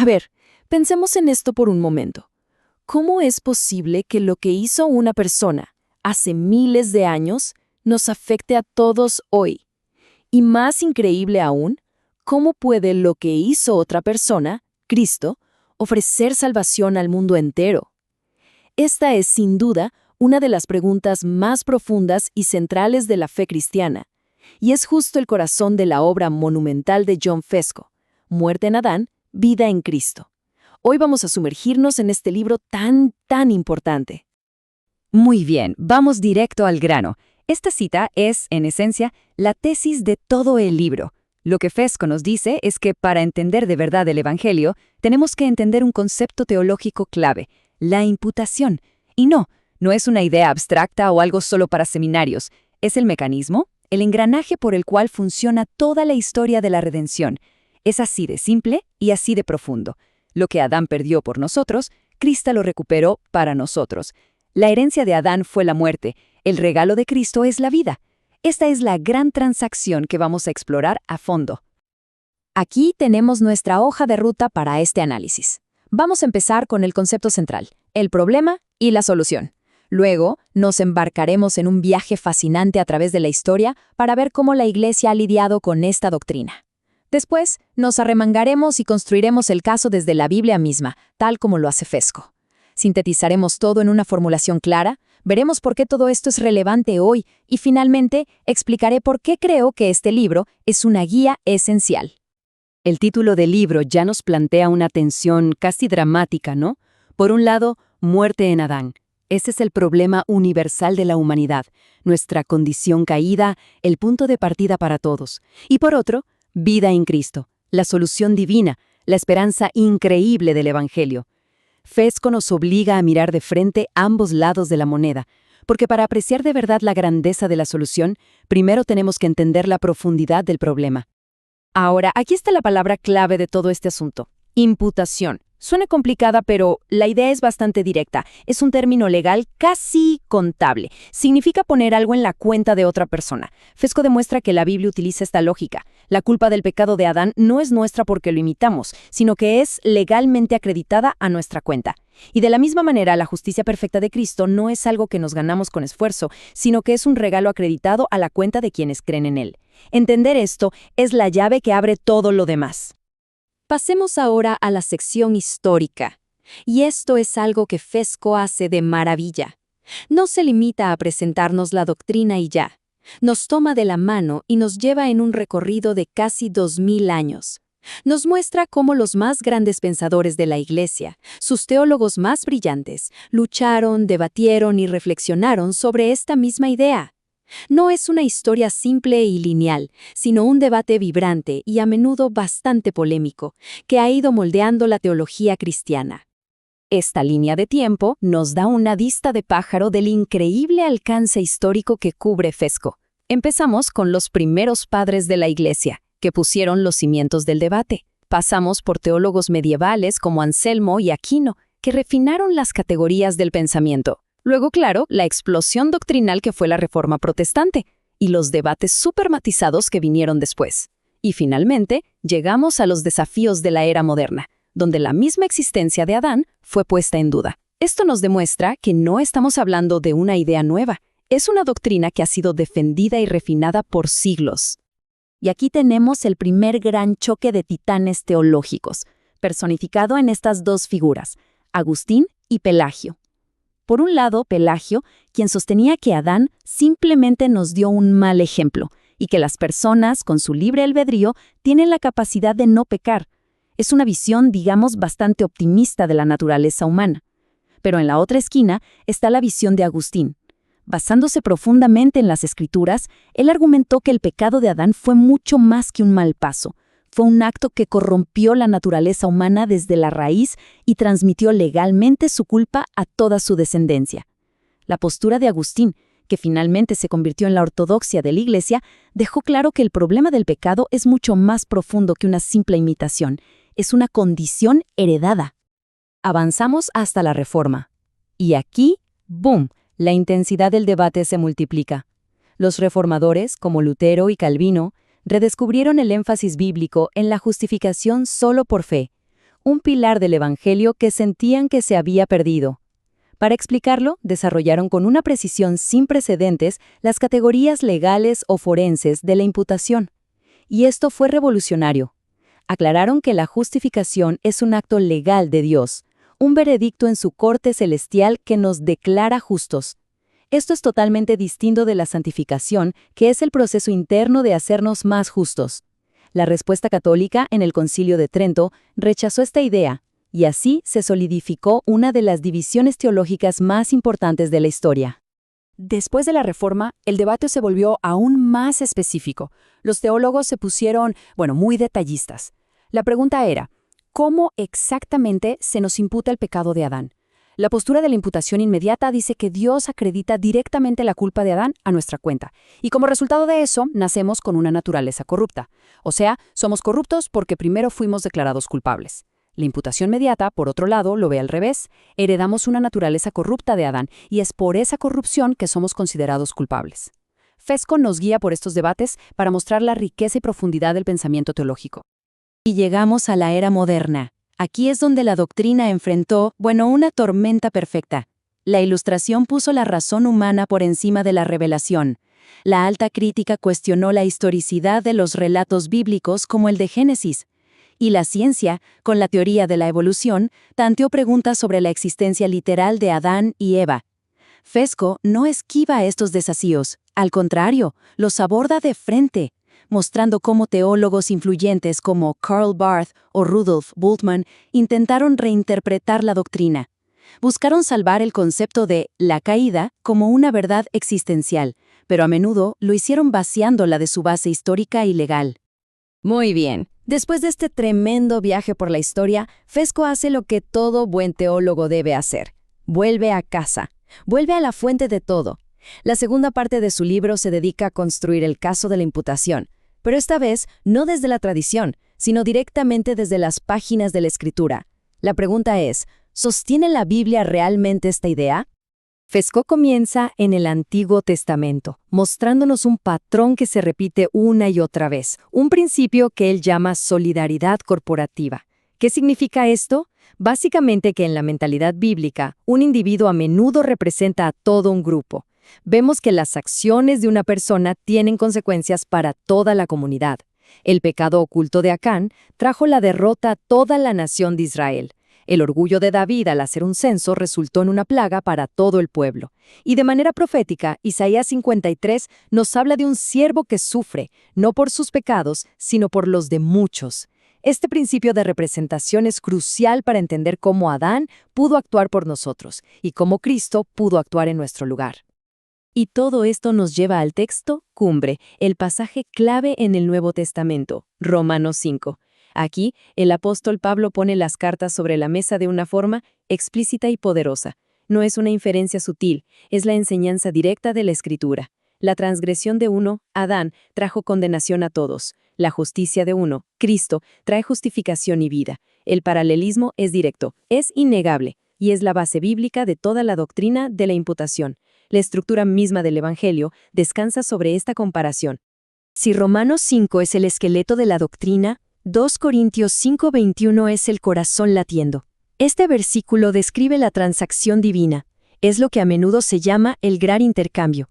A ver, pensemos en esto por un momento. ¿Cómo es posible que lo que hizo una persona hace miles de años nos afecte a todos hoy? Y más increíble aún, ¿cómo puede lo que hizo otra persona, Cristo, ofrecer salvación al mundo entero? Esta es, sin duda, una de las preguntas más profundas y centrales de la fe cristiana, y es justo el corazón de la obra monumental de John Fesco, Muerte en Adán, vida en Cristo. Hoy vamos a sumergirnos en este libro tan importante. Muy bien, vamos directo al grano. Esta cita es, en esencia, la tesis de todo el libro. Lo que Fesco nos dice es que para entender de verdad el Evangelio, tenemos que entender un concepto teológico clave, la imputación. Y no es una idea abstracta o algo solo para seminarios. Es el mecanismo, el engranaje por el cual funciona toda la historia de la redención. Es así de simple y así de profundo. Lo que Adán perdió por nosotros, Cristo lo recuperó para nosotros. La herencia de Adán fue la muerte, el regalo de Cristo es la vida. Esta es la gran transacción que vamos a explorar a fondo. Aquí tenemos nuestra hoja de ruta para este análisis. Vamos a empezar con el concepto central, el problema y la solución. Luego, nos embarcaremos en un viaje fascinante a través de la historia para ver cómo la Iglesia ha lidiado con esta doctrina. Después, nos arremangaremos y construiremos el caso desde la Biblia misma, tal como lo hace Fesco. Sintetizaremos todo en una formulación clara, veremos por qué todo esto es relevante hoy y finalmente explicaré por qué creo que este libro es una guía esencial. El título del libro ya nos plantea una tensión casi dramática, ¿no? Por un lado, muerte en Adán. Ese es el problema universal de la humanidad, nuestra condición caída, el punto de partida para todos. Y por otro, vida en Cristo, la solución divina, la esperanza increíble del Evangelio. Fesco nos obliga a mirar de frente ambos lados de la moneda, porque para apreciar de verdad la grandeza de la solución, primero tenemos que entender la profundidad del problema. Ahora, aquí está la palabra clave de todo este asunto: imputación. Suena complicada, pero la idea es bastante directa. Es un término legal casi contable. Significa poner algo en la cuenta de otra persona. Fesco demuestra que la Biblia utiliza esta lógica. La culpa del pecado de Adán no es nuestra porque lo imitamos, sino que es legalmente acreditada a nuestra cuenta. Y de la misma manera, la justicia perfecta de Cristo no es algo que nos ganamos con esfuerzo, sino que es un regalo acreditado a la cuenta de quienes creen en Él. Entender esto es la llave que abre todo lo demás. Pasemos ahora a la sección histórica. Y esto es algo que Fesco hace de maravilla. No se limita a presentarnos la doctrina y ya. Nos toma de la mano y nos lleva en un recorrido de casi 2000 años. Nos muestra cómo los más grandes pensadores de la Iglesia, sus teólogos más brillantes, lucharon, debatieron y reflexionaron sobre esta misma idea. No es una historia simple y lineal, sino un debate vibrante y a menudo bastante polémico, que ha ido moldeando la teología cristiana. Esta línea de tiempo nos da una vista de pájaro del increíble alcance histórico que cubre Fesco. Empezamos con los primeros padres de la Iglesia, que pusieron los cimientos del debate. Pasamos por teólogos medievales como Anselmo y Aquino, que refinaron las categorías del pensamiento. Luego, claro, la explosión doctrinal que fue la Reforma Protestante y los debates supermatizados que vinieron después. Y finalmente, llegamos a los desafíos de la era moderna, donde la misma existencia de Adán fue puesta en duda. Esto nos demuestra que no estamos hablando de una idea nueva, es una doctrina que ha sido defendida y refinada por siglos. Y aquí tenemos el primer gran choque de titanes teológicos, personificado en estas dos figuras, Agustín y Pelagio. Por un lado, Pelagio, quien sostenía que Adán simplemente nos dio un mal ejemplo y que las personas, con su libre albedrío, tienen la capacidad de no pecar. Es una visión, digamos, bastante optimista de la naturaleza humana. Pero en la otra esquina está la visión de Agustín. Basándose profundamente en las Escrituras, él argumentó que el pecado de Adán fue mucho más que un mal paso. Fue un acto que corrompió la naturaleza humana desde la raíz y transmitió legalmente su culpa a toda su descendencia. La postura de Agustín, que finalmente se convirtió en la ortodoxia de la Iglesia, dejó claro que el problema del pecado es mucho más profundo que una simple imitación. Es una condición heredada. Avanzamos hasta la Reforma. Y aquí, ¡boom!, la intensidad del debate se multiplica. Los reformadores, como Lutero y Calvino, redescubrieron el énfasis bíblico en la justificación solo por fe, un pilar del Evangelio que sentían que se había perdido. Para explicarlo, desarrollaron con una precisión sin precedentes las categorías legales o forenses de la imputación. Y esto fue revolucionario. Aclararon que la justificación es un acto legal de Dios, un veredicto en su corte celestial que nos declara justos. Esto es totalmente distinto de la santificación, que es el proceso interno de hacernos más justos. La respuesta católica en el Concilio de Trento rechazó esta idea, y así se solidificó una de las divisiones teológicas más importantes de la historia. Después de la Reforma, el debate se volvió aún más específico. Los teólogos se pusieron, muy detallistas. La pregunta era, ¿cómo exactamente se nos imputa el pecado de Adán? La postura de la imputación inmediata dice que Dios acredita directamente la culpa de Adán a nuestra cuenta, y como resultado de eso, nacemos con una naturaleza corrupta. O sea, somos corruptos porque primero fuimos declarados culpables. La imputación mediata, por otro lado, lo ve al revés. Heredamos una naturaleza corrupta de Adán, y es por esa corrupción que somos considerados culpables. Fesco nos guía por estos debates para mostrar la riqueza y profundidad del pensamiento teológico. Y llegamos a la era moderna. Aquí es donde la doctrina enfrentó, una tormenta perfecta. La Ilustración puso la razón humana por encima de la revelación. La alta crítica cuestionó la historicidad de los relatos bíblicos como el de Génesis. Y la ciencia, con la teoría de la evolución, tanteó preguntas sobre la existencia literal de Adán y Eva. Fesco no esquiva estos desafíos, al contrario, los aborda de frente, mostrando cómo teólogos influyentes como Karl Barth o Rudolf Bultmann intentaron reinterpretar la doctrina. Buscaron salvar el concepto de la caída como una verdad existencial, pero a menudo lo hicieron vaciándola de su base histórica y legal. Muy bien. Después de este tremendo viaje por la historia, Fesco hace lo que todo buen teólogo debe hacer. Vuelve a casa. Vuelve a la fuente de todo. La segunda parte de su libro se dedica a construir el caso de la imputación, pero esta vez no desde la tradición, sino directamente desde las páginas de la Escritura. La pregunta es, ¿sostiene la Biblia realmente esta idea? Fesco comienza en el Antiguo Testamento, mostrándonos un patrón que se repite una y otra vez, un principio que él llama solidaridad corporativa. ¿Qué significa esto? Básicamente que en la mentalidad bíblica, un individuo a menudo representa a todo un grupo. Vemos que las acciones de una persona tienen consecuencias para toda la comunidad. El pecado oculto de Acán trajo la derrota a toda la nación de Israel. El orgullo de David al hacer un censo resultó en una plaga para todo el pueblo. Y de manera profética, Isaías 53 nos habla de un siervo que sufre, no por sus pecados, sino por los de muchos. Este principio de representación es crucial para entender cómo Adán pudo actuar por nosotros y cómo Cristo pudo actuar en nuestro lugar. Y todo esto nos lleva al texto cumbre, el pasaje clave en el Nuevo Testamento, Romanos 5. Aquí, el apóstol Pablo pone las cartas sobre la mesa de una forma explícita y poderosa. No es una inferencia sutil, es la enseñanza directa de la Escritura. La transgresión de uno, Adán, trajo condenación a todos. La justicia de uno, Cristo, trae justificación y vida. El paralelismo es directo, es innegable, y es la base bíblica de toda la doctrina de la imputación. La estructura misma del Evangelio descansa sobre esta comparación. Si Romanos 5 es el esqueleto de la doctrina, 2 Corintios 5:21 es el corazón latiendo. Este versículo describe la transacción divina. Es lo que a menudo se llama el gran intercambio.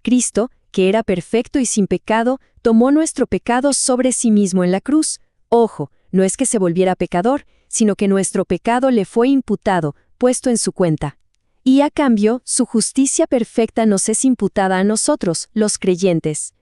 Cristo, que era perfecto y sin pecado, tomó nuestro pecado sobre sí mismo en la cruz. Ojo, no es que se volviera pecador, sino que nuestro pecado le fue imputado, puesto en su cuenta. Y a cambio, su justicia perfecta nos es imputada a nosotros, los creyentes.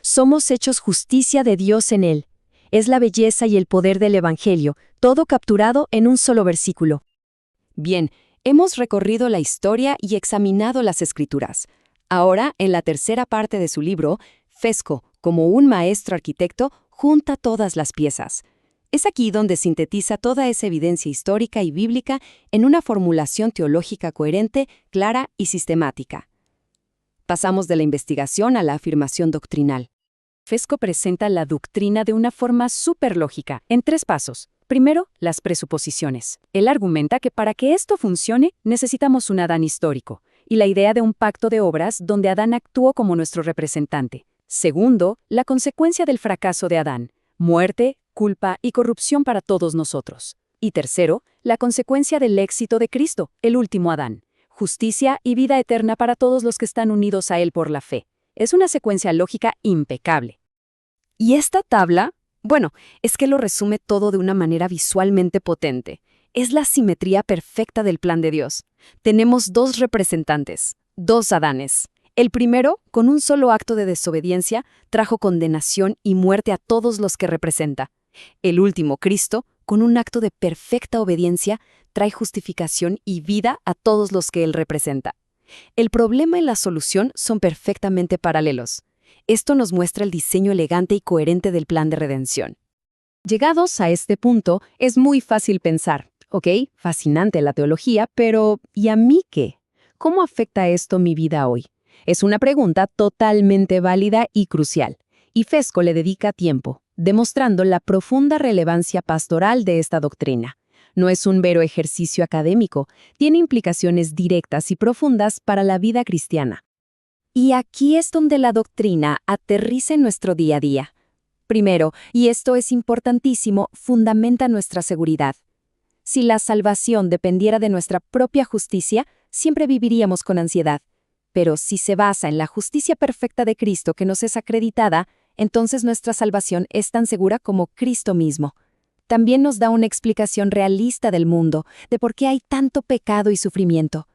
Somos hechos justicia de Dios en Él. Es la belleza y el poder del Evangelio, todo capturado en un solo versículo. Bien, hemos recorrido la historia y examinado las Escrituras. Ahora, en la tercera parte de su libro, Fesco, como un maestro arquitecto, junta todas las piezas. Es aquí donde sintetiza toda esa evidencia histórica y bíblica en una formulación teológica coherente, clara y sistemática. Pasamos de la investigación a la afirmación doctrinal. Fesco presenta la doctrina de una forma superlógica, en 3 pasos. Primero, las presuposiciones. Él argumenta que para que esto funcione, necesitamos un Adán histórico, y la idea de un pacto de obras donde Adán actuó como nuestro representante. Segundo, la consecuencia del fracaso de Adán: muerte, culpa y corrupción para todos nosotros. Y tercero, la consecuencia del éxito de Cristo, el último Adán. Justicia y vida eterna para todos los que están unidos a Él por la fe. Es una secuencia lógica impecable. Y esta tabla, bueno, es que lo resume todo de una manera visualmente potente. Es la simetría perfecta del plan de Dios. Tenemos dos representantes, dos Adanes. El primero, con un solo acto de desobediencia, trajo condenación y muerte a todos los que representa. El último, Cristo, con un acto de perfecta obediencia, trae justificación y vida a todos los que Él representa. El problema y la solución son perfectamente paralelos. Esto nos muestra el diseño elegante y coherente del plan de redención. Llegados a este punto, es muy fácil pensar, ok, fascinante la teología, pero ¿y a mí qué? ¿Cómo afecta esto mi vida hoy? Es una pregunta totalmente válida y crucial, y Fesco le dedica tiempo, demostrando la profunda relevancia pastoral de esta doctrina. No es un mero ejercicio académico, tiene implicaciones directas y profundas para la vida cristiana. Y aquí es donde la doctrina aterriza en nuestro día a día. Primero, y esto es importantísimo, fundamenta nuestra seguridad. Si la salvación dependiera de nuestra propia justicia, siempre viviríamos con ansiedad. Pero si se basa en la justicia perfecta de Cristo que nos es acreditada, entonces nuestra salvación es tan segura como Cristo mismo. También nos da una explicación realista del mundo, de por qué hay tanto pecado y sufrimiento.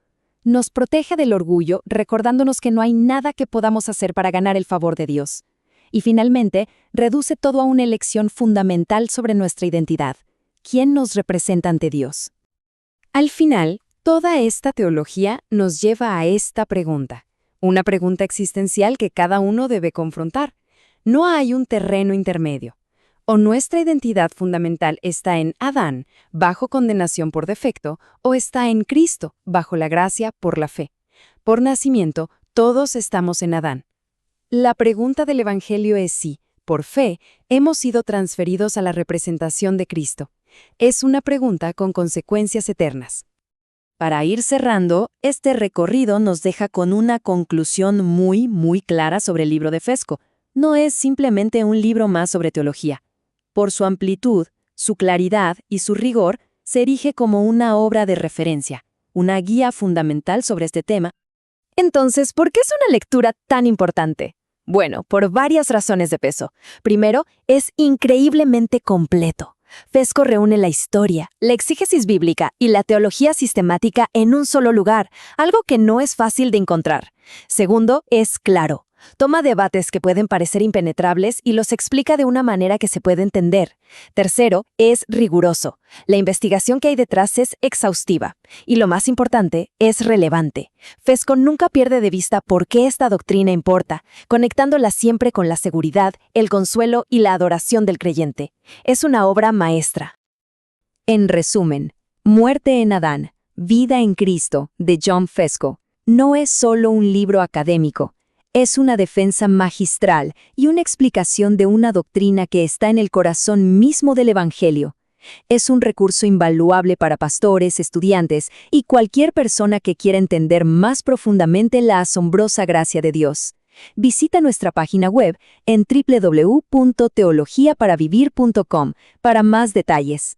Nos protege del orgullo, recordándonos que no hay nada que podamos hacer para ganar el favor de Dios. Y finalmente, reduce todo a una elección fundamental sobre nuestra identidad. ¿Quién nos representa ante Dios? Al final, toda esta teología nos lleva a esta pregunta, una pregunta existencial que cada uno debe confrontar. No hay un terreno intermedio. O nuestra identidad fundamental está en Adán, bajo condenación por defecto, o está en Cristo, bajo la gracia por la fe. Por nacimiento, todos estamos en Adán. La pregunta del Evangelio es si, por fe, hemos sido transferidos a la representación de Cristo. Es una pregunta con consecuencias eternas. Para ir cerrando, este recorrido nos deja con una conclusión muy clara sobre el libro de Fesco. No es simplemente un libro más sobre teología. Por su amplitud, su claridad y su rigor, se erige como una obra de referencia, una guía fundamental sobre este tema. Entonces, ¿por qué es una lectura tan importante? Bueno, por varias razones de peso. Primero, es increíblemente completo. Fesco reúne la historia, la exégesis bíblica y la teología sistemática en un solo lugar, algo que no es fácil de encontrar. Segundo, es claro. Toma debates que pueden parecer impenetrables y los explica de una manera que se puede entender. Tercero, es riguroso. La investigación que hay detrás es exhaustiva. Y lo más importante, es relevante. Fesco nunca pierde de vista por qué esta doctrina importa, conectándola siempre con la seguridad, el consuelo y la adoración del creyente. Es una obra maestra. En resumen, Muerte en Adán, Vida en Cristo, de John Fesco, no es solo un libro académico. Es una defensa magistral y una explicación de una doctrina que está en el corazón mismo del Evangelio. Es un recurso invaluable para pastores, estudiantes y cualquier persona que quiera entender más profundamente la asombrosa gracia de Dios. Visita nuestra página web en www.teologiaparavivir.com para más detalles.